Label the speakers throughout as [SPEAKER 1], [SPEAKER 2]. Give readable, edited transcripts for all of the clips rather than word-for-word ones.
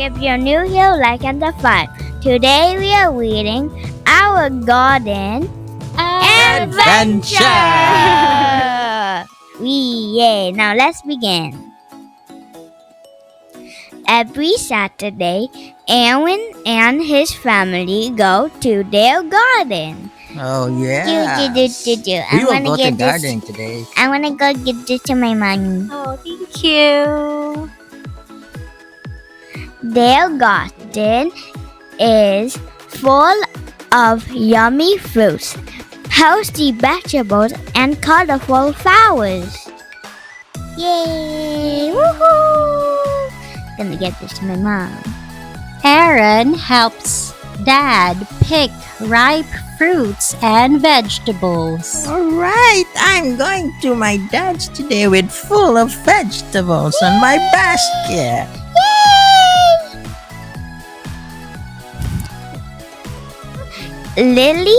[SPEAKER 1] If you're new here, like and subscribe. Today we are reading Our Garden Adventure! Yay! Now let's begin. Every Saturday, Aaron and his family go to their garden.
[SPEAKER 2] Oh yeah.
[SPEAKER 1] I'm
[SPEAKER 2] We will
[SPEAKER 1] gonna
[SPEAKER 2] go to
[SPEAKER 1] get this.
[SPEAKER 2] gardening today.
[SPEAKER 1] I wanna go get this to my mommy.
[SPEAKER 3] Oh, thank you.
[SPEAKER 1] Their garden is full of yummy fruits, healthy vegetables, and colorful flowers. Yay! Woohoo! Gonna get this to my mom.
[SPEAKER 3] Aaron helps Dad pick ripe fruits and vegetables.
[SPEAKER 2] All right, I'm going to my dad's today with full of vegetables on my basket.
[SPEAKER 1] Lily,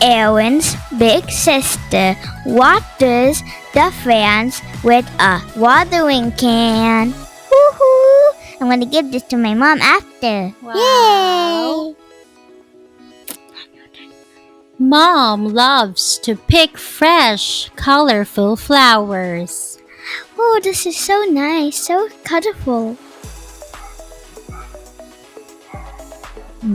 [SPEAKER 1] Aaron's big sister, waters the plants with a watering can. Woohoo! I'm gonna give this to my mom after.
[SPEAKER 3] Wow.
[SPEAKER 1] Yay!
[SPEAKER 3] Mom loves to pick fresh, colorful flowers.
[SPEAKER 1] Oh, this is so nice, so colorful.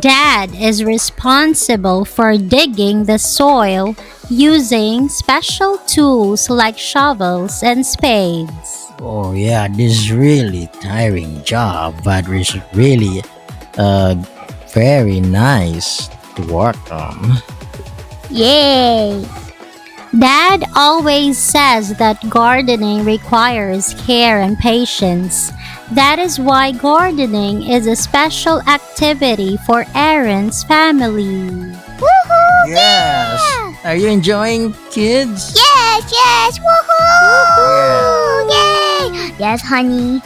[SPEAKER 3] Dad is responsible for digging the soil using special tools like shovels and spades.
[SPEAKER 2] Oh yeah, this is really tiring job, but it's really very nice to work on.
[SPEAKER 1] Yay!
[SPEAKER 3] Dad always says that gardening requires care and patience. That is why gardening is a special activity for Aaron's family.
[SPEAKER 1] Woohoo!
[SPEAKER 2] Yes. Are you enjoying, kids?
[SPEAKER 1] Yes! Woohoo! Yay! Yes, honey.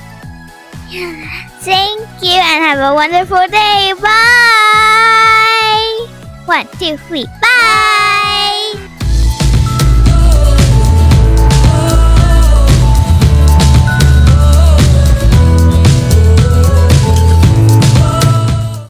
[SPEAKER 1] Thank you and have a wonderful day. Bye! 1, 2, 3.